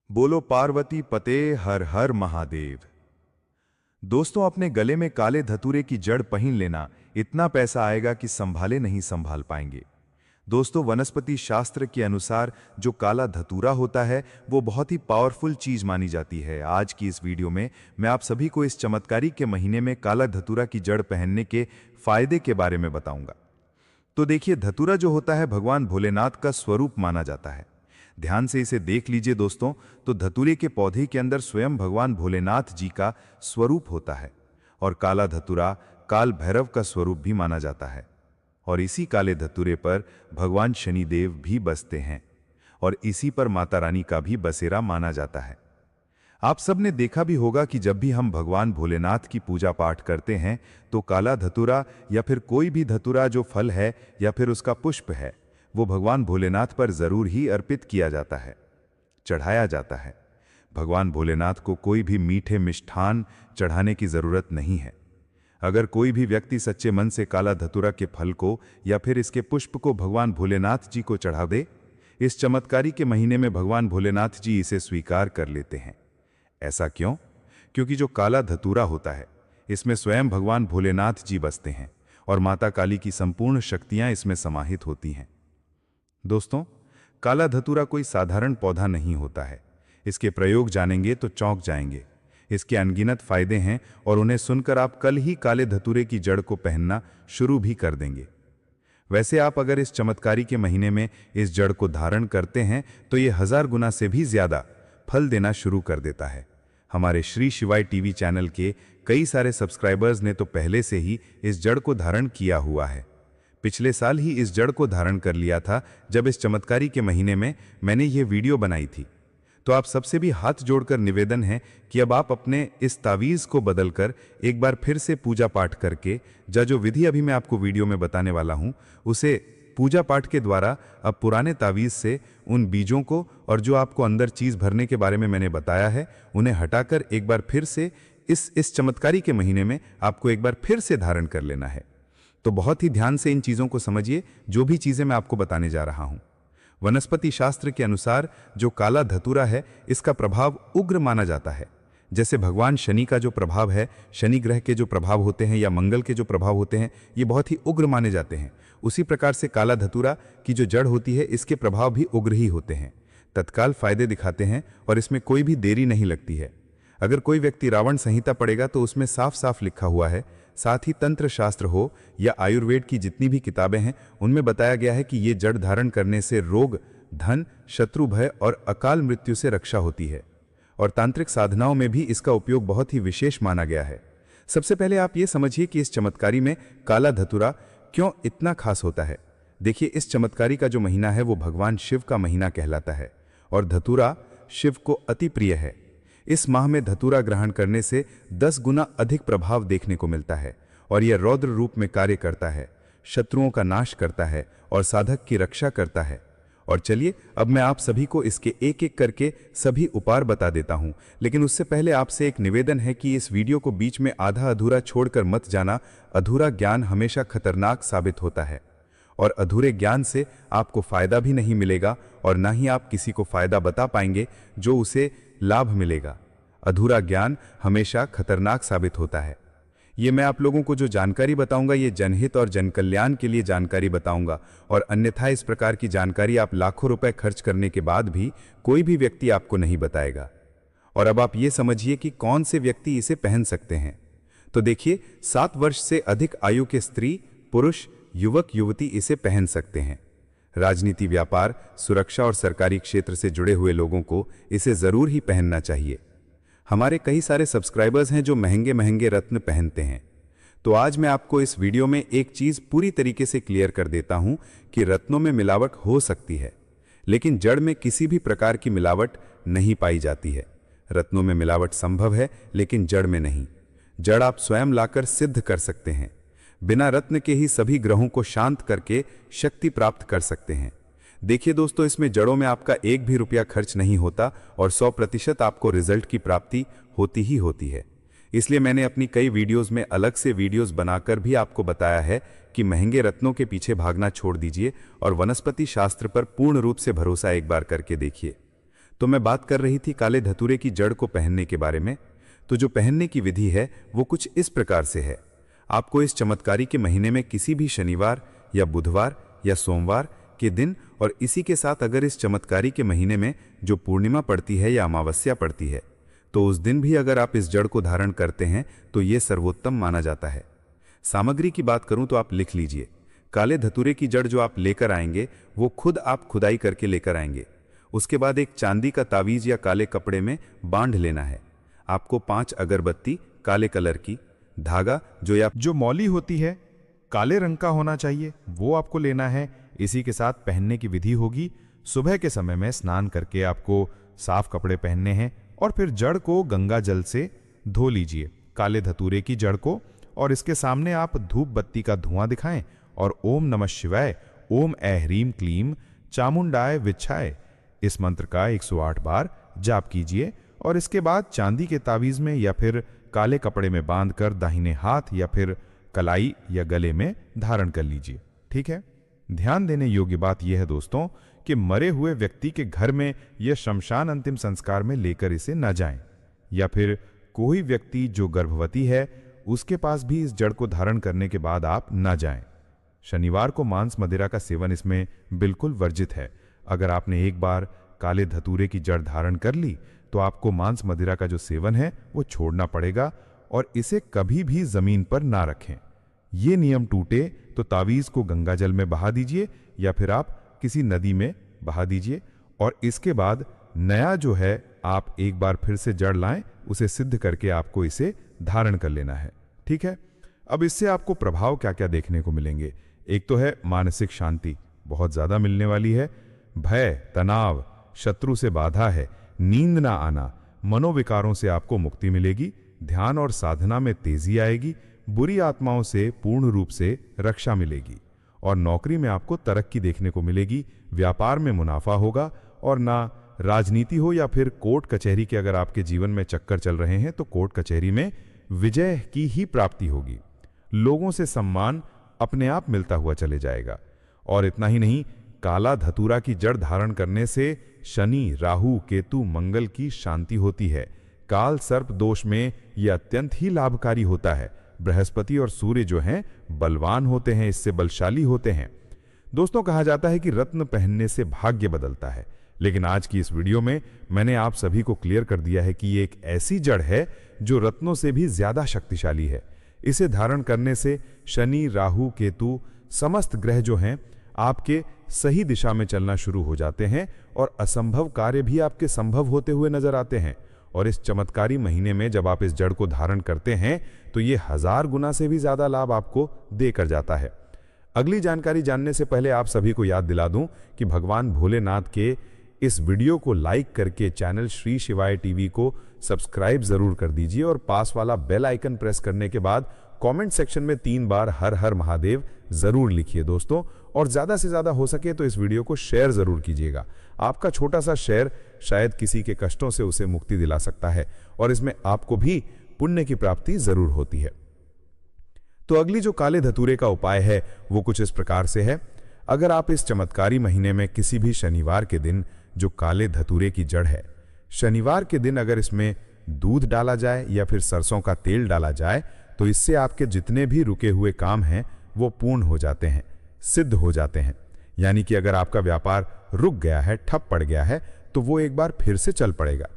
बोलो पार्वती पते हर हर महादेव। दोस्तों, अपने गले में काले धतूरे की जड़ पहन लेना, इतना पैसा आएगा कि संभाले नहीं संभाल पाएंगे। दोस्तों, वनस्पति शास्त्र के अनुसार जो काला धतूरा होता है वो बहुत ही पावरफुल चीज मानी जाती है। आज की इस वीडियो में मैं आप सभी को इस चमत्कारी के महीने में काला धतूरा की जड़ पहनने के फायदे के बारे में बताऊंगा। तो देखिए, धतूरा जो होता है भगवान भोलेनाथ का स्वरूप माना जाता है। ध्यान से इसे देख लीजिए दोस्तों, तो धतूरे के पौधे के अंदर स्वयं भगवान भोलेनाथ जी का स्वरूप होता है और काला धतूरा काल भैरव का स्वरूप भी माना जाता है। और इसी काले धतूरे पर भगवान शनिदेव भी बसते हैं और इसी पर माता रानी का भी बसेरा माना जाता है। आप सबने देखा भी होगा कि जब भी हम भगवान भोलेनाथ की पूजा पाठ करते हैं तो काला धतूरा या फिर कोई भी धतूरा जो फल है या फिर उसका पुष्प है वो भगवान भोलेनाथ पर जरूर ही अर्पित किया जाता है, चढ़ाया जाता है। भगवान भोलेनाथ को कोई भी मीठे मिष्ठान चढ़ाने की जरूरत नहीं है। अगर कोई भी व्यक्ति सच्चे मन से काला धतूरा के फल को या फिर इसके पुष्प को भगवान भोलेनाथ जी को चढ़ा दे, इस चमत्कारी के महीने में भगवान भोलेनाथ जी इसे स्वीकार कर लेते हैं। ऐसा क्यों? क्योंकि जो काला धतूरा होता है इसमें स्वयं भगवान भोलेनाथ जी बसते हैं और माता काली की संपूर्ण शक्तियां इसमें समाहित होती हैं। दोस्तों, काला धतूरा कोई साधारण पौधा नहीं होता है। इसके प्रयोग जानेंगे तो चौंक जाएंगे। इसके अनगिनत फायदे हैं और उन्हें सुनकर आप कल ही काले धतूरे की जड़ को पहनना शुरू भी कर देंगे। वैसे आप अगर इस चमत्कारी के महीने में इस जड़ को धारण करते हैं तो ये 1000 गुना से भी ज्यादा फल देना शुरू कर देता है। हमारे श्री शिवाय टीवी चैनल के कई सारे सब्सक्राइबर्स ने तो पहले से ही इस जड़ को धारण किया हुआ है। पिछले साल ही इस जड़ को धारण कर लिया था जब इस चमत्कारी के महीने में मैंने ये वीडियो बनाई थी। तो आप सबसे भी हाथ जोड़कर निवेदन है कि अब आप अपने इस तावीज को बदलकर एक बार फिर से पूजा पाठ करके जो विधि अभी मैं आपको वीडियो में बताने वाला हूं उसे पूजा पाठ के द्वारा अब पुराने तावीज से उन बीजों को और जो आपको अंदर चीज भरने के बारे में मैंने बताया है उन्हें हटाकर एक बार फिर से इस चमत्कारी के महीने में आपको एक बार फिर से धारण कर लेना है। तो बहुत ही ध्यान से इन चीजों को समझिए, जो भी चीजें मैं आपको बताने जा रहा हूं। वनस्पति शास्त्र के अनुसार जो काला धतूरा है इसका प्रभाव उग्र माना जाता है। जैसे भगवान शनि का जो प्रभाव है, शनि ग्रह के जो प्रभाव होते हैं या मंगल के जो प्रभाव होते हैं, ये बहुत ही उग्र माने जाते हैं। उसी प्रकार से काला धतूरा की जो जड़ होती है इसके प्रभाव भी उग्र ही होते हैं, तत्काल फायदे दिखाते हैं और इसमें कोई भी देरी नहीं लगती है। अगर कोई व्यक्ति रावण संहिता पढ़ेगा तो उसमें साफ साफ लिखा हुआ है, साथ ही तंत्र शास्त्र हो या आयुर्वेद की जितनी भी किताबें हैं उनमें बताया गया है कि ये जड़ धारण करने से रोग, धन, शत्रु भय और अकाल मृत्यु से रक्षा होती है। और तांत्रिक साधनाओं में भी इसका उपयोग बहुत ही विशेष माना गया है। सबसे पहले आप ये समझिए कि इस चमत्कारी में काला धतूरा क्यों इतना खास होता है। देखिए, इस चमत्कारी का जो महीना है वो भगवान शिव का महीना कहलाता है और धतूरा शिव को अति प्रिय है। इस माह में धतूरा ग्रहण करने से 10 गुना अधिक प्रभाव देखने को मिलता है और यह रौद्र रूप में कार्य करता है, शत्रुओं का नाश करता है और साधक की रक्षा करता है। और चलिए, अब मैं आप सभी को इसके एक एक करके सभी उपाय बता देता हूं, लेकिन उससे पहले आपसे एक निवेदन है कि इस वीडियो को बीच में आधा अधूरा छोड़कर मत जाना। अधूरा ज्ञान हमेशा खतरनाक साबित होता है और अधूरे ज्ञान से आपको फायदा भी नहीं मिलेगा और ना ही आप किसी को फायदा बता पाएंगे जो उसे लाभ मिलेगा। अधूरा ज्ञान हमेशा खतरनाक साबित होता है। ये मैं आप लोगों को जो जानकारी बताऊंगा ये जनहित और जनकल्याण के लिए जानकारी बताऊंगा और अन्यथा इस प्रकार की जानकारी आप लाखों रुपए खर्च करने के बाद भी कोई भी व्यक्ति आपको नहीं बताएगा। और अब आप ये समझिए कि कौन से व्यक्ति इसे पहन सकते हैं। तो देखिए, 7 वर्ष से अधिक आयु के स्त्री, पुरुष, युवक, युवती इसे पहन सकते हैं। राजनीति, व्यापार, सुरक्षा और सरकारी क्षेत्र से जुड़े हुए लोगों को इसे जरूर ही पहनना चाहिए। हमारे कई सारे सब्सक्राइबर्स हैं जो महंगे महंगे रत्न पहनते हैं। तो आज मैं आपको इस वीडियो में एक चीज पूरी तरीके से क्लियर कर देता हूं कि रत्नों में मिलावट हो सकती है, लेकिन जड़ में किसी भी प्रकार की मिलावट नहीं पाई जाती है। रत्नों में मिलावट संभव है लेकिन जड़ में नहीं। जड़ आप स्वयं लाकर सिद्ध कर सकते हैं। बिना रत्न के ही सभी ग्रहों को शांत करके शक्ति प्राप्त कर सकते हैं। देखिए दोस्तों, इसमें जड़ों में आपका एक भी रुपया खर्च नहीं होता और 100% आपको रिजल्ट की प्राप्ति होती ही होती है। इसलिए मैंने अपनी कई वीडियोस में अलग से वीडियोस बनाकर भी आपको बताया है कि महंगे रत्नों के पीछे भागना छोड़ दीजिए और वनस्पति शास्त्र पर पूर्ण रूप से भरोसा एक बार करके देखिए। तो मैं बात कर रही थी काले धतूरे की जड़ को पहनने के बारे में। तो जो पहनने की विधि है वो कुछ इस प्रकार से है। आपको इस चमत्कारी के महीने में किसी भी शनिवार या बुधवार या सोमवार के दिन, और इसी के साथ अगर इस चमत्कारी के महीने में जो पूर्णिमा पड़ती है या अमावस्या पड़ती है, तो उस दिन भी अगर आप इस जड़ को धारण करते हैं तो ये सर्वोत्तम माना जाता है। सामग्री की बात करूं तो आप लिख लीजिए, काले धतूरे की जड़ जो आप लेकर आएंगे वो खुद आप खुदाई करके लेकर आएंगे। उसके बाद एक चांदी का तावीज या काले कपड़े में बांध लेना है। आपको 5 अगरबत्ती काले कलर की, धागा जो मौली होती है काले रंग का होना चाहिए, वो आपको लेना है। इसी के साथ पहनने की विधि होगी, सुबह के समय में स्नान करके आपको साफ कपड़े पहनने हैं और फिर जड़ को गंगा जल से धो लीजिए, काले धतूरे की जड़ को, और इसके सामने आप धूप बत्ती का धुआं दिखाएं और ओम नमः शिवाय, ओम ऐ ह्रीम क्लीम चामुंडाय विच्छाय, इस मंत्र का 108 बार जाप कीजिए। और इसके बाद चांदी के तावीज में या फिर काले कपड़े में बांधकर दाहिने हाथ या फिर कलाई या गले में धारण कर लीजिए। ठीक है। ध्यान देने योग्य बात यह है दोस्तों कि मरे हुए व्यक्ति के घर में यह शमशान अंतिम संस्कार में लेकर इसे न जाएं, या फिर कोई व्यक्ति जो गर्भवती है उसके पास भी इस जड़ को धारण करने के बाद आप न जाएं। शनिवार को मांस मदिरा का सेवन इसमें बिल्कुल वर्जित है। अगर आपने एक बार काले धतूरे की जड़ धारण कर ली तो आपको मांस मदिरा का जो सेवन है वो छोड़ना पड़ेगा, और इसे कभी भी जमीन पर ना रखें। ये नियम टूटे तो तावीज को गंगा जल में बहा दीजिए या फिर आप किसी नदी में बहा दीजिए, और इसके बाद नया जो है आप एक बार फिर से जड़ लाएं, उसे सिद्ध करके आपको इसे धारण कर लेना है। ठीक है। अब इससे आपको प्रभाव क्या क्या देखने को मिलेंगे। एक तो है मानसिक शांति, बहुत ज्यादा मिलने वाली है। भय, तनाव, शत्रु से बाधा है, नींद ना आना, मनोविकारों से आपको मुक्ति मिलेगी, ध्यान और साधना में तेजी आएगी, बुरी आत्माओं से पूर्ण रूप से रक्षा मिलेगी, और नौकरी में आपको तरक्की देखने को मिलेगी, व्यापार में मुनाफा होगा, और ना राजनीति हो या फिर कोर्ट कचहरी के अगर आपके जीवन में चक्कर चल रहे हैं तो कोर्ट कचहरी में विजय की ही प्राप्ति होगी। लोगों से सम्मान अपने आप मिलता हुआ चले जाएगा। और इतना ही नहीं, काला धतूरा की जड़ धारण करने से शनि, राहु, केतु, मंगल की शांति होती है। काल सर्प दोष में यह अत्यंत ही लाभकारी होता है। बृहस्पति और सूर्य जो हैं बलवान होते हैं, इससे बलशाली होते हैं। दोस्तों, कहा जाता है कि रत्न पहनने से भाग्य बदलता है, लेकिन आज की इस वीडियो में मैंने आप सभी को क्लियर कर दिया है कि ये एक ऐसी जड़ है जो रत्नों से भी ज्यादा शक्तिशाली है। इसे धारण करने से शनि, राहु, केतु समस्त ग्रह जो हैं आपके सही दिशा में चलना शुरू हो जाते हैं, और असंभव कार्य भी आपके संभव होते हुए नजर आते हैं। और इस चमत्कारी महीने में जब आप इस जड़ को धारण करते हैं तो ये 1000 गुना से भी ज्यादा लाभ आपको देकर जाता है। अगली जानकारी जानने से पहले आप सभी को याद दिला दूं कि भगवान भोलेनाथ के इस वीडियो को लाइक करके चैनल श्री शिवाय टीवी को सब्सक्राइब जरूर कर दीजिए, और पास वाला बेल आइकन प्रेस करने के बाद कमेंट सेक्शन में 3 बार हर हर महादेव जरूर लिखिए दोस्तों। और ज्यादा से ज्यादा हो सके तो इस वीडियो को शेयर जरूर कीजिएगा। आपका छोटा सा शेयर शायद किसी के कष्टों से उसे मुक्ति दिला सकता है, और इसमें आपको भी पुण्य की प्राप्ति जरूर होती है। तो अगली जो काले धतूरे का उपाय है वो कुछ इस प्रकार से है। अगर आप इस चमत्कारी महीने में किसी भी शनिवार के दिन जो काले धतूरे की जड़ है, शनिवार के दिन अगर इसमें दूध डाला जाए या फिर सरसों का तेल डाला जाए तो इससे आपके जितने भी रुके हुए काम हैं वो पूर्ण हो जाते हैं, सिद्ध हो जाते हैं। यानी कि अगर आपका व्यापार रुक गया है, ठप पड़ गया है, तो वो एक बार फिर से चल पड़ेगा।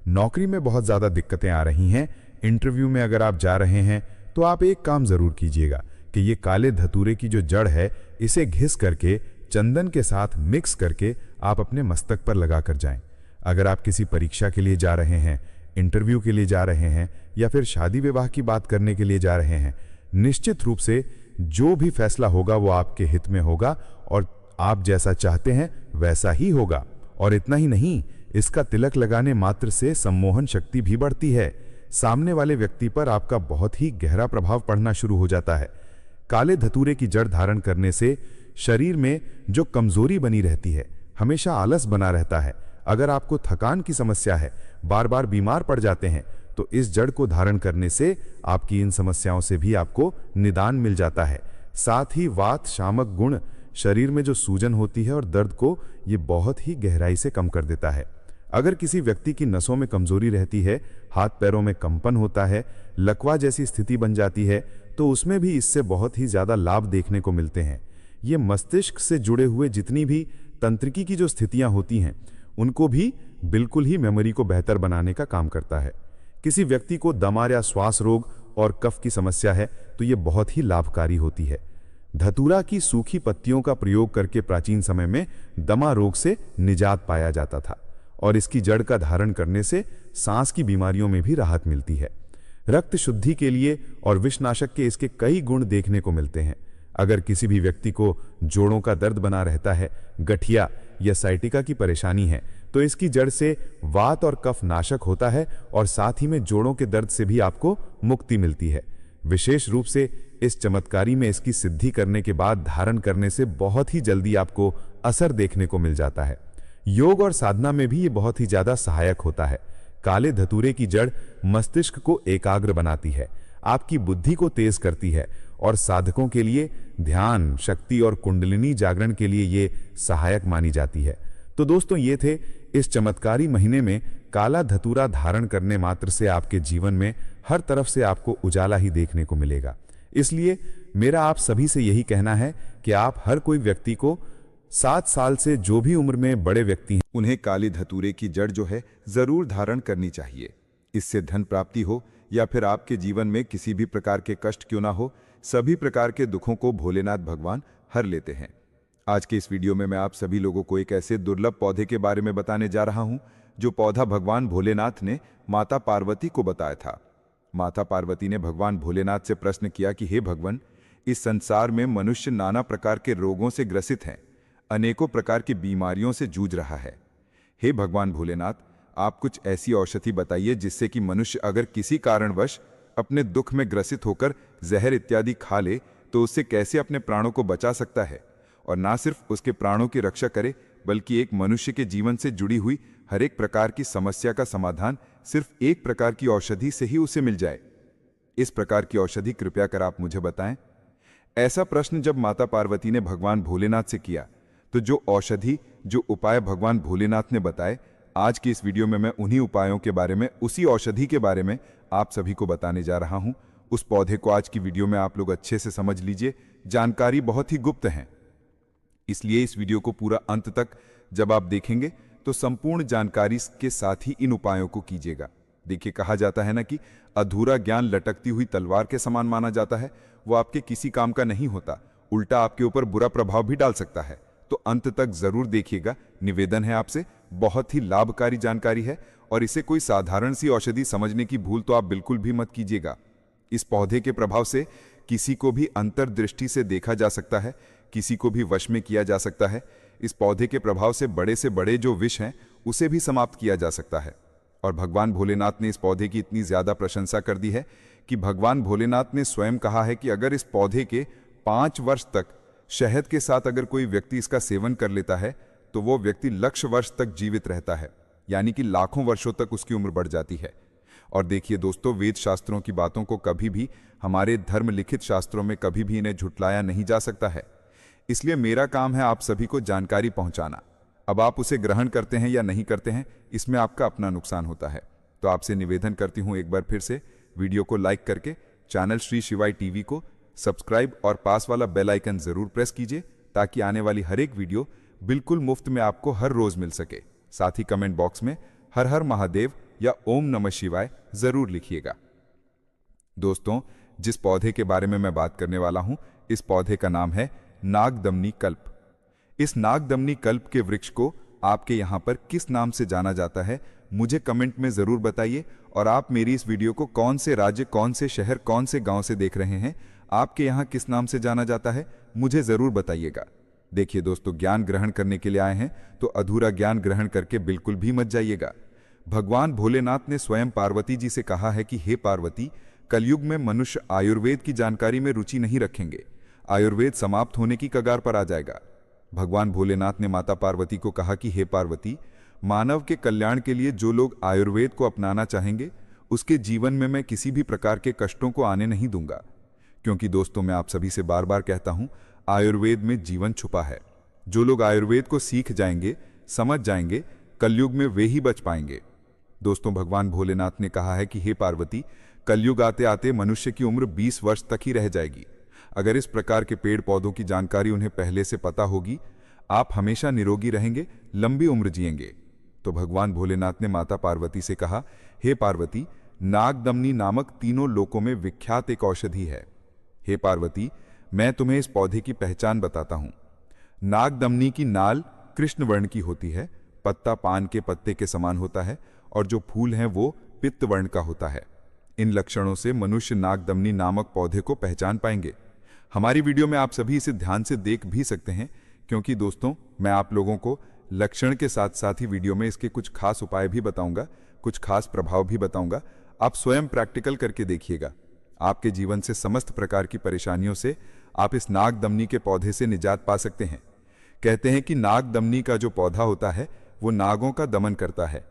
नौकरी में बहुत ज्यादा दिक्कतें आ रही हैं, इंटरव्यू में अगर आप जा रहे हैं तो आप एक काम जरूर कीजिएगा कि ये काले धतूरे की जो जड़ है इसे घिस करके चंदन के साथ मिक्स करके आप अपने मस्तक पर लगा कर जाएं। अगर आप किसी परीक्षा के लिए जा रहे हैं, इंटरव्यू के लिए जा रहे हैं, या फिर शादी विवाह की बात करने के लिए जा रहे हैं, निश्चित रूप से जो भी फैसला होगा वो आपके हित में होगा, और आप जैसा चाहते हैं वैसा ही होगा। और इतना ही नहीं, इसका तिलक लगाने मात्र से सम्मोहन शक्ति भी बढ़ती है। सामने वाले व्यक्ति पर आपका बहुत ही गहरा प्रभाव पड़ना शुरू हो जाता है। काले धतूरे की जड़ धारण करने से शरीर में जो कमजोरी बनी रहती है, हमेशा आलस बना रहता है, अगर आपको थकान की समस्या है, बार बार बीमार पड़ जाते हैं, तो इस जड़ को धारण करने से आपकी इन समस्याओं से भी आपको निदान मिल जाता है। साथ ही वात शामक गुण शरीर में जो सूजन होती है और दर्द को ये बहुत ही गहराई से कम कर देता है। अगर किसी व्यक्ति की नसों में कमजोरी रहती है, हाथ पैरों में कंपन होता है, लकवा जैसी स्थिति बन जाती है, तो उसमें भी इससे बहुत ही ज़्यादा लाभ देखने को मिलते हैं। ये मस्तिष्क से जुड़े हुए जितनी भी तंत्रिकी की जो स्थितियां होती हैं, उनको भी बिल्कुल ही मेमोरी को बेहतर बनाने का काम करता है। किसी व्यक्ति को दमा या श्वास रोग और कफ की समस्या है तो ये बहुत ही लाभकारी होती है। धतूरा की सूखी पत्तियों का प्रयोग करके प्राचीन समय में दमा रोग से निजात पाया जाता था और इसकी जड़ का धारण करने से सांस की बीमारियों में भी राहत मिलती है। रक्त शुद्धि के लिए और विषनाशक के इसके कई गुण देखने को मिलते हैं। अगर किसी भी व्यक्ति को जोड़ों का दर्द बना रहता है, गठिया या साइटिका की परेशानी है, तो इसकी जड़ से वात और कफ नाशक होता है और साथ ही में जोड़ों के दर्द से भी आपको मुक्ति मिलती है। विशेष रूप से इस चमत्कारी में इसकी सिद्धि करने के बाद धारण करने से बहुत ही जल्दी आपको असर देखने को मिल जाता है। योग और साधना में भी ये बहुत ही ज्यादा सहायक होता है। काले धतूरे की जड़ मस्तिष्क को एकाग्र बनाती है, आपकी बुद्धि को तेज करती है और साधकों के लिए ध्यान, शक्ति और कुंडलिनी जागरण के लिए ये सहायक मानी जाती है। तो दोस्तों, ये थे इस चमत्कारी महीने में काला धतूरा धारण करने मात्र से आपके जीवन में हर तरफ से आपको उजाला ही देखने को मिलेगा। इसलिए मेरा आप सभी से यही कहना है कि आप हर कोई व्यक्ति को 7 साल से जो भी उम्र में बड़े व्यक्ति हैं, उन्हें काली धतूरे की जड़ जो है जरूर धारण करनी चाहिए। इससे धन प्राप्ति हो या फिर आपके जीवन में किसी भी प्रकार के कष्ट क्यों ना हो, सभी प्रकार के दुखों को भोलेनाथ भगवान हर लेते हैं। आज के इस वीडियो में मैं आप सभी लोगों को एक ऐसे दुर्लभ पौधे के बारे में बताने जा रहा हूं जो पौधा भगवान भोलेनाथ ने माता पार्वती को बताया था। माता पार्वती ने भगवान भोलेनाथ से प्रश्न किया कि हे भगवान, इस संसार में मनुष्य नाना प्रकार के रोगों से ग्रसित है, अनेकों प्रकार की बीमारियों से जूझ रहा है। हे भगवान भोलेनाथ, आप कुछ ऐसी औषधि बताइए जिससे कि मनुष्य अगर किसी कारणवश अपने दुख में ग्रसित होकर जहर इत्यादि खा ले तो उससे कैसे अपने प्राणों को बचा सकता है, और ना सिर्फ उसके प्राणों की रक्षा करे बल्कि एक मनुष्य के जीवन से जुड़ी हुई हर एक प्रकार की समस्या का समाधान सिर्फ एक प्रकार की औषधि से ही उसे मिल जाए। इस प्रकार की औषधि कृपया कर आप मुझे बताएं। ऐसा प्रश्न जब माता पार्वती ने भगवान भोलेनाथ से किया तो जो औषधि, जो उपाय भगवान भोलेनाथ ने बताए, आज की इस वीडियो में मैं उन्हीं उपायों के बारे में, उसी औषधि के बारे में आप सभी को बताने जा रहा हूं। उस पौधे को आज की वीडियो में आप लोग अच्छे से समझ लीजिए। जानकारी बहुत ही गुप्त है, इसलिए इस वीडियो को पूरा अंत तक जब आप देखेंगे तो संपूर्ण जानकारी के साथ ही इन उपायों को कीजिएगा। देखिए, कहा जाता है ना कि अधूरा ज्ञान लटकती हुई तलवार के समान माना जाता है। वो आपके किसी काम का नहीं होता, उल्टा आपके ऊपर बुरा प्रभाव भी डाल सकता है। तो अंत तक जरूर देखिएगा। निवेदन है आपसे, बहुत ही लाभकारी जानकारी है और इसे कोई साधारण सी औषधि समझने की भूल तो आप बिल्कुल भी मत कीजिएगा। इस पौधे के प्रभाव से किसी को भी अंतर्दृष्टि से देखा जा सकता है, किसी को भी वश में किया जा सकता है। इस पौधे के प्रभाव से बड़े जो विष हैं उसे भी समाप्त किया जा सकता है। और भगवान भोलेनाथ ने इस पौधे की इतनी ज्यादा प्रशंसा कर दी है कि भगवान भोलेनाथ ने स्वयं कहा है कि अगर इस पौधे के 5 वर्ष तक शहद के साथ अगर कोई व्यक्ति इसका सेवन कर लेता है तो वो व्यक्ति लक्ष वर्ष तक जीवित रहता है, यानी कि लाखों वर्षों तक उसकी उम्र बढ़ जाती है। और देखिए दोस्तों, वेद शास्त्रों की बातों को कभी भी, हमारे धर्म लिखित शास्त्रों में कभी भी इन्हें झुटलाया नहीं जा सकता है। इसलिए मेरा काम है आप सभी को जानकारी पहुंचाना। अब आप उसे ग्रहण करते हैं या नहीं करते हैं, इसमें आपका अपना नुकसान होता है। तो आपसे निवेदन करती हूं एक बार फिर से, वीडियो को लाइक करके चैनल श्री शिवाय टीवी को सब्सक्राइब और पास वाला बेल आइकन जरूर प्रेस कीजिए ताकि आने वाली हर एक वीडियो बिल्कुल मुफ्त में आपको हर रोज मिल सके। साथ ही कमेंट बॉक्स में हर हर महादेव या ओम नमः शिवाय जरूर लिखिएगा। दोस्तों, जिस पौधे के बारे में मैं बात करने वाला हूं, इस पौधे का नाम है नागदमनी कल्प। इस नागदमनी कल्प के वृक्ष को आपके यहां पर किस नाम से जाना जाता है, मुझे कमेंट में जरूर बताइए। और आप मेरी इस वीडियो को कौन से राज्य, कौन से शहर, कौन से गांव से देख रहे हैं, आपके यहां किस नाम से जाना जाता है, मुझे जरूर बताइएगा। देखिए दोस्तों, ज्ञान ग्रहण करने के लिए आए हैं तो अधूरा ज्ञान ग्रहण करके बिल्कुल भी मत जाइएगा। भगवान भोलेनाथ ने स्वयं पार्वती जी से कहा है कि हे पार्वती, कलयुग में मनुष्य आयुर्वेद की जानकारी में रुचि नहीं रखेंगे, आयुर्वेद समाप्त होने की कगार पर आ जाएगा। भगवान भोलेनाथ ने माता पार्वती को कहा कि हे पार्वती, मानव के कल्याण के लिए जो लोग आयुर्वेद को अपनाना चाहेंगे उसके जीवन में मैं किसी भी प्रकार के कष्टों को आने नहीं दूंगा। क्योंकि दोस्तों, मैं आप सभी से बार बार कहता हूं, आयुर्वेद में जीवन छुपा है। जो लोग आयुर्वेद को सीख जाएंगे, समझ जाएंगे, कलयुग में वे ही बच पाएंगे। दोस्तों, भगवान भोलेनाथ ने कहा है कि हे पार्वती, कलयुग आते आते मनुष्य की उम्र 20 वर्ष तक ही रह जाएगी। अगर इस प्रकार के पेड़ पौधों की जानकारी उन्हें पहले से पता होगी, आप हमेशा निरोगी रहेंगे, लंबी उम्र जिएंगे। तो भगवान भोलेनाथ ने माता पार्वती से कहा, हे पार्वती, नागदमनी नामक तीनों लोकों में विख्यात एक औषधि है। हे पार्वती, मैं तुम्हें इस पौधे की पहचान बताता हूं। नागदमनी की नाल कृष्ण वर्ण की होती है, पत्ता पान के पत्ते के समान होता है और जो फूल हैं वो पित्त वर्ण का होता है। इन लक्षणों से मनुष्य नागदमनी नामक पौधे को पहचान पाएंगे। हमारी वीडियो में आप सभी इसे ध्यान से देख भी सकते हैं, क्योंकि दोस्तों, मैं आप लोगों को लक्षण के साथ साथ ही वीडियो में इसके कुछ खास उपाय भी बताऊंगा, कुछ खास प्रभाव भी बताऊंगा। आप स्वयं प्रैक्टिकल करके देखिएगा। आपके जीवन से समस्त प्रकार की परेशानियों से आप इस नागदमनी के पौधे से निजात पा सकते हैं। कहते हैं कि नागदमनी का जो पौधा होता है वो नागों का दमन करता है,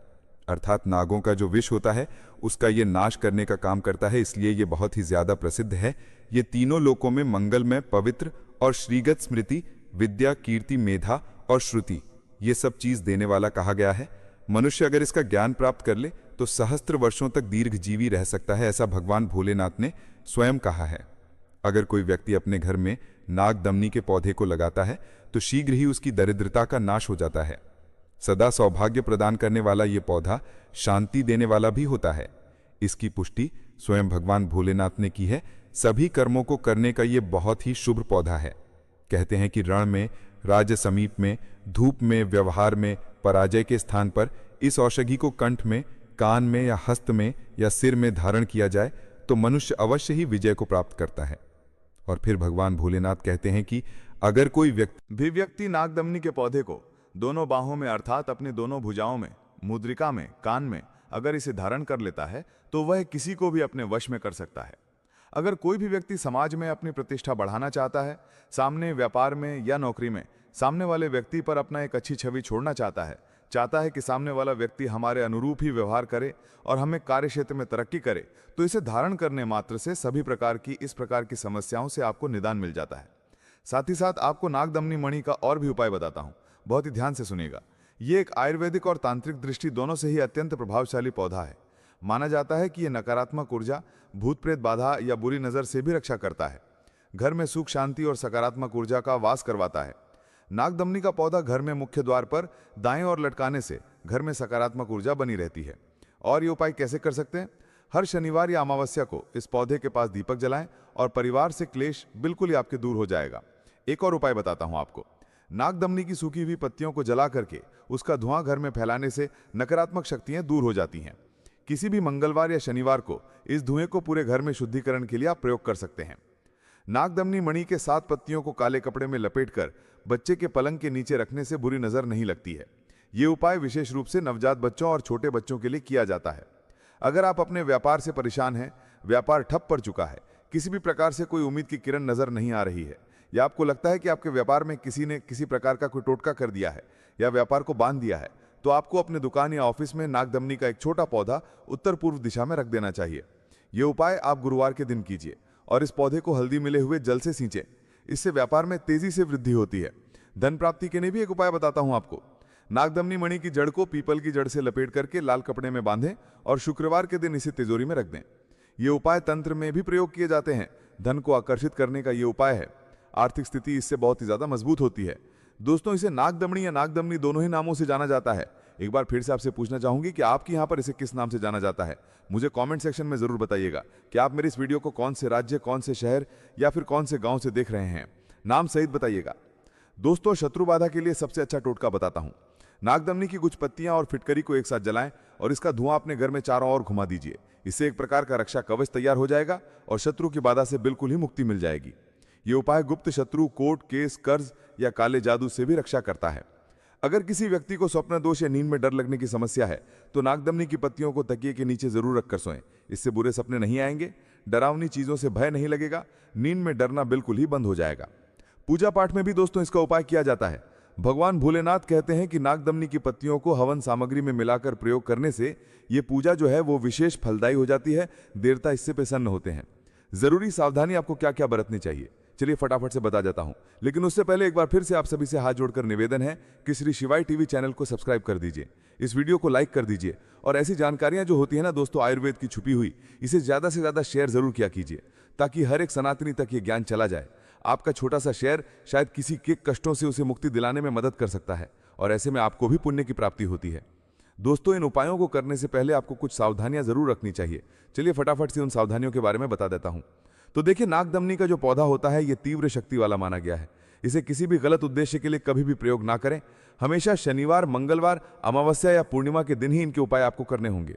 अर्थात नागों का जो विष होता है उसका ये नाश करने का काम करता है, इसलिए ये बहुत ही ज्यादा प्रसिद्ध है। ये तीनों लोकों में मंगलमय, पवित्र और श्रीगत स्मृति, विद्या, कीर्ति, मेधा और श्रुति, ये सब चीज देने वाला कहा गया है। मनुष्य अगर इसका ज्ञान प्राप्त कर ले तो सहस्त्र वर्षों तक दीर्घजीवी रह सकता है, ऐसा भगवान भोलेनाथ ने स्वयं कहा है। अगर कोई व्यक्ति अपने घर में नागदमनी के पौधे को लगाता है तो शीघ्र ही उसकी दरिद्रता का नाश हो जाता है। सदा सौभाग्य प्रदान करने वाला ये पौधा शांति देने वाला भी होता है। इसकी पुष्टि स्वयं भगवान भोलेनाथ ने की है। सभी कर्मों को करने का ये बहुत ही शुभ पौधा है। कहते हैं कि रण में, राज समीप में, धूप में, व्यवहार में, पराजय के स्थान पर इस औषधि को कंठ में, कान में या हस्त में या सिर में धारण किया जाए तो मनुष्य अवश्य ही विजय को प्राप्त करता है। और फिर भगवान भोलेनाथ कहते हैं कि अगर कोई व्यक्ति नागदमनी के पौधे को दोनों बाहों में अर्थात अपने दोनों भुजाओं में, मुद्रिका में, कान में अगर इसे धारण कर लेता है तो वह किसी को भी अपने वश में कर सकता है। अगर कोई भी व्यक्ति समाज में अपनी प्रतिष्ठा बढ़ाना चाहता है, सामने व्यापार में या नौकरी में सामने वाले व्यक्ति पर अपना एक अच्छी छवि छोड़ना चाहता है कि सामने वाला व्यक्ति हमारे अनुरूप ही व्यवहार करे और हमें कार्य क्षेत्र में तरक्की करे, तो इसे धारण करने मात्र से सभी प्रकार की इस प्रकार की समस्याओं से आपको निदान मिल जाता है। साथ ही साथ आपको नागदमनी मणि का और भी उपाय बताता हूं, बहुत ही ध्यान से सुनिएगा। ये एक आयुर्वेदिक और तांत्रिक दृष्टि दोनों से ही अत्यंत प्रभावशाली पौधा है। माना जाता है कि यह नकारात्मक ऊर्जा, भूत प्रेत बाधा या बुरी नजर से भी रक्षा करता है। घर में सुख, शांति और सकारात्मक ऊर्जा का वास करवाता है। नागदमनी का पौधा घर में मुख्य द्वार पर दाएं और लटकाने से घर में सकारात्मक ऊर्जा बनी रहती है। और ये उपाय कैसे कर सकते हैं? हर शनिवार या अमावस्या को इस पौधे के पास दीपक जलाएं और परिवार से क्लेश बिल्कुल ही आपके दूर हो जाएगा। एक और उपाय बताता हूं आपको। नागदमनी की सूखी हुई पत्तियों को जला करके उसका धुआं घर में फैलाने से नकारात्मक शक्तियां दूर हो जाती हैं। किसी भी मंगलवार या शनिवार को इस धुएं को पूरे घर में शुद्धिकरण के लिए आप प्रयोग कर सकते हैं। नागदमनी मणि के 7 पत्तियों को काले कपड़े में लपेटकर बच्चे के पलंग के नीचे रखने से बुरी नजर नहीं लगती है। यह उपाय विशेष रूप से नवजात बच्चों और छोटे बच्चों के लिए किया जाता है। अगर आप अपने व्यापार से परेशान हैं, व्यापार ठप पड़ चुका है, किसी भी प्रकार से कोई उम्मीद की किरण नजर नहीं आ रही है, या आपको लगता है कि आपके व्यापार में किसी ने किसी प्रकार का कोई टोटका कर दिया है या व्यापार को बांध दिया है, तो आपको अपने दुकान या ऑफिस में नागदमनी का एक छोटा पौधा उत्तर पूर्व दिशा में रख देना चाहिए। यह उपाय आप गुरुवार के दिन कीजिए और इस पौधे को हल्दी मिले हुए जल से सींचें। इससे व्यापार में तेजी से वृद्धि होती है। धन प्राप्ति के लिए भी एक उपाय बताता हूं आपको। नागदमनी मणि की जड़ को पीपल की जड़ से लपेट करके लाल कपड़े में बांधें और शुक्रवार के दिन इसे तिजोरी में रख दें। ये उपाय तंत्र में भी प्रयोग किए जाते हैं। धन को आकर्षित करने का ये उपाय है। आर्थिक स्थिति इससे बहुत ही ज्यादा मजबूत होती है। दोस्तों, इसे नागदमनी या नागदमनी दोनों ही नामों से जाना जाता है। एक बार फिर से आपसे पूछना चाहूंगी कि आपके यहां पर इसे किस नाम से जाना जाता है। मुझे कमेंट सेक्शन में जरूर बताइएगा कि आप मेरी इस वीडियो को कौन से राज्य, कौन से शहर या फिर कौन से गांव से देख रहे हैं। नाम सहित बताइएगा। दोस्तों, शत्रु बाधा के लिए सबसे अच्छा टोटका बताता हूं। नागदमनी की कुछ पत्तियां और फिटकरी को एक साथ जलाएं और इसका धुआं अपने घर में चारों ओर घुमा दीजिए। इससे एक प्रकार का रक्षा कवच तैयार हो जाएगा और शत्रु की बाधा से बिल्कुल ही मुक्ति मिल जाएगी। ये उपाय गुप्त शत्रु, कोर्ट केस, कर्ज या काले जादू से भी रक्षा करता है। अगर किसी व्यक्ति को स्वप्न दोष या नींद में डर लगने की समस्या है तो नागदमनी की पत्तियों को तकिए के नीचे जरूर रखकर सोएं। इससे बुरे सपने नहीं आएंगे, डरावनी चीजों से भय नहीं लगेगा, नींद में डरना बिल्कुल ही बंद हो जाएगा। पूजा पाठ में भी दोस्तों इसका उपाय किया जाता है। भगवान भोलेनाथ कहते हैं कि नागदमनी की पत्तियों को हवन सामग्री में मिलाकर प्रयोग करने से यह पूजा जो है वो विशेष फलदायी हो जाती है। देवता इससे प्रसन्न होते हैं। जरूरी सावधानी आपको क्या क्या बरतनी चाहिए, चलिए फटाफट से बता जाता हूं, लेकिन उससे पहले एक बार फिर से आप सभी से हाथ जोड़कर निवेदन है कि श्री शिवाय टीवी चैनल को सब्सक्राइब कर दीजिए, इस वीडियो को लाइक कर दीजिए और ऐसी जानकारियां जो होती है ना दोस्तों आयुर्वेद की छुपी हुई, इसे ज्यादा से ज्यादा शेयर जरूर किया कीजिए ताकि हर एक सनातनी तक ये ज्ञान चला जाए। आपका छोटा सा शेयर शायद किसी के कष्टों से उसे मुक्ति दिलाने में मदद कर सकता है और ऐसे में आपको भी पुण्य की प्राप्ति होती है। दोस्तों, इन उपायों को करने से पहले आपको कुछ सावधानियां जरूर रखनी चाहिए। चलिए फटाफट से उन सावधानियों के बारे में बता देता हूं। तो देखिए, नागदमनी का जो पौधा होता है ये तीव्र शक्ति वाला माना गया है। इसे किसी भी गलत उद्देश्य के लिए कभी भी प्रयोग ना करें। हमेशा शनिवार, मंगलवार, अमावस्या या पूर्णिमा के दिन ही इनके उपाय आपको करने होंगे।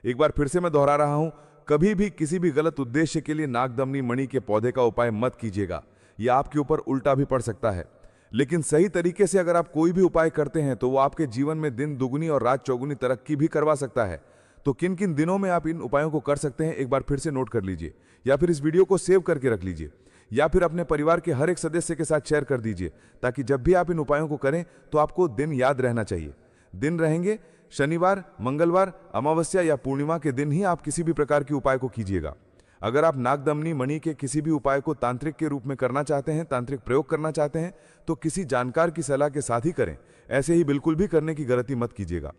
एक बार फिर से मैं दोहरा रहा हूं, कभी भी किसी भी गलत उद्देश्य के लिए नागदमनी मणि के पौधे का उपाय मत कीजिएगा। यह आपके ऊपर उल्टा भी पड़ सकता है। लेकिन सही तरीके से अगर आप कोई भी उपाय करते हैं तो वो आपके जीवन में दिन दुगुनी और रात चौगुनी तरक्की भी करवा सकता है। तो किन किन दिनों में आप इन उपायों को कर सकते हैं एक बार फिर से नोट कर लीजिए, या फिर इस वीडियो को सेव करके रख लीजिए, या फिर अपने परिवार के हर एक सदस्य के साथ शेयर कर दीजिए ताकि जब भी आप इन उपायों को करें तो आपको दिन याद रहना चाहिए। दिन रहेंगे शनिवार, मंगलवार, अमावस्या या पूर्णिमा के दिन ही आप किसी भी प्रकार के उपाय को कीजिएगा। अगर आप नागदमनी मणि के किसी भी उपाय को तांत्रिक के रूप में करना चाहते हैं, तांत्रिक प्रयोग करना चाहते हैं, तो किसी जानकार की सलाह के साथ ही करें। ऐसे ही बिल्कुल भी करने की गलती मत कीजिएगा।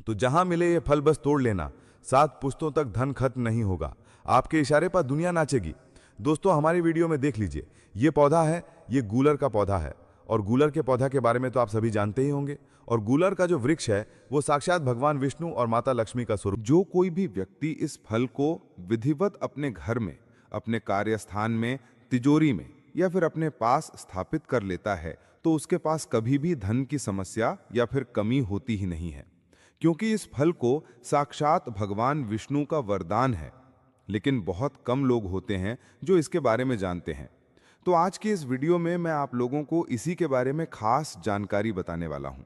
तो जहां मिले ये फल बस तोड़ लेना, 7 पुश्तों तक धन खत्म नहीं होगा। आपके इशारे पर दुनिया नाचेगी। दोस्तों, हमारी वीडियो में देख लीजिए, ये पौधा है, ये गूलर का पौधा है। और गूलर के पौधा के बारे में तो आप सभी जानते ही होंगे। और गूलर का जो वृक्ष है वो साक्षात भगवान विष्णु और माता लक्ष्मी का स्वरूप। जो कोई भी व्यक्ति इस फल को विधिवत अपने घर में, अपने कार्यस्थान में, तिजोरी में या फिर अपने पास स्थापित कर लेता है तो उसके पास कभी भी धन की समस्या या फिर कमी होती ही नहीं है, क्योंकि इस फल को साक्षात भगवान विष्णु का वरदान है। लेकिन बहुत कम लोग होते हैं जो इसके बारे में जानते हैं। तो आज की इस वीडियो में मैं आप लोगों को इसी के बारे में खास जानकारी बताने वाला हूं,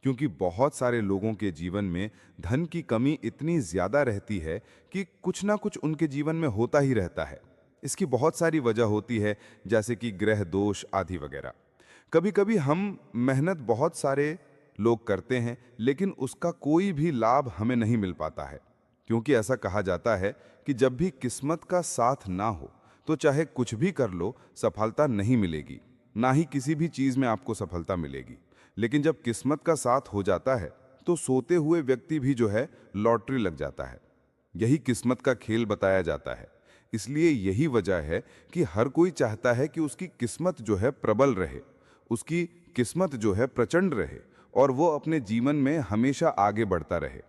क्योंकि बहुत सारे लोगों के जीवन में धन की कमी इतनी ज्यादा रहती है कि कुछ ना कुछ उनके जीवन में होता ही रहता है। इसकी बहुत सारी वजह होती है, जैसे कि ग्रह दोष आदि वगैरह। कभी कभी हम मेहनत बहुत सारे लोग करते हैं लेकिन उसका कोई भी लाभ हमें नहीं मिल पाता है, क्योंकि ऐसा कहा जाता है कि जब भी किस्मत का साथ ना हो तो चाहे कुछ भी कर लो सफलता नहीं मिलेगी, ना ही किसी भी चीज में आपको सफलता मिलेगी। लेकिन जब किस्मत का साथ हो जाता है तो सोते हुए व्यक्ति भी जो है लॉटरी लग जाता है। यही किस्मत का खेल बताया जाता है। इसलिए यही वजह है कि हर कोई चाहता है कि उसकी किस्मत जो है प्रबल रहे, उसकी किस्मत जो है प्रचंड रहे और वो अपने जीवन में हमेशा आगे बढ़ता रहे।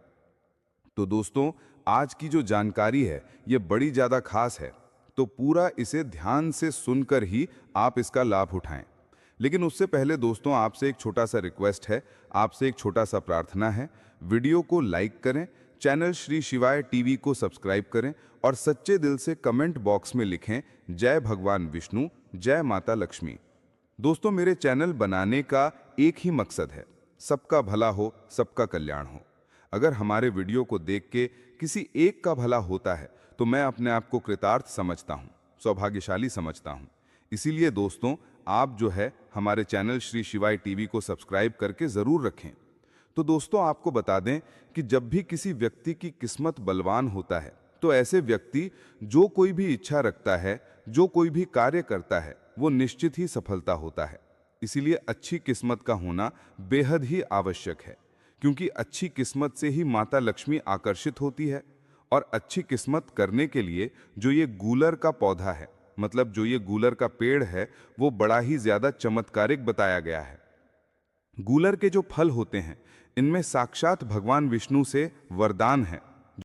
तो दोस्तों, आज की जो जानकारी है ये बड़ी ज्यादा खास है, तो पूरा इसे ध्यान से सुनकर ही आप इसका लाभ उठाएं। लेकिन उससे पहले दोस्तों, आपसे एक छोटा सा रिक्वेस्ट है, आपसे एक छोटा सा प्रार्थना है। वीडियो को लाइक करें, चैनल श्री शिवाय टीवी को सब्सक्राइब करें और सच्चे दिल से कमेंट बॉक्स में लिखें जय भगवान विष्णु, जय माता लक्ष्मी। दोस्तों, मेरे चैनल बनाने का एक ही मकसद है, सबका भला हो, सबका कल्याण हो। अगर हमारे वीडियो को देख के किसी एक का भला होता है तो मैं अपने आप को कृतार्थ समझता हूँ, सौभाग्यशाली समझता हूँ। इसीलिए दोस्तों, आप जो है हमारे चैनल श्री शिवाय टीवी को सब्सक्राइब करके जरूर रखें। तो दोस्तों, आपको बता दें कि जब भी किसी व्यक्ति की किस्मत बलवान होता है तो ऐसे व्यक्ति जो कोई भी इच्छा रखता है, जो कोई भी कार्य करता है, वो निश्चित ही सफलता होता है। इसीलिए अच्छी किस्मत का होना बेहद ही आवश्यक है, क्योंकि अच्छी किस्मत से ही माता लक्ष्मी आकर्षित होती है। और अच्छी किस्मत करने के लिए जो ये गूलर का पौधा है, मतलब जो ये गूलर का पेड़ है, वो बड़ा ही ज्यादा चमत्कारिक बताया गया है। गूलर के जो फल होते हैं इनमें साक्षात भगवान विष्णु से वरदान है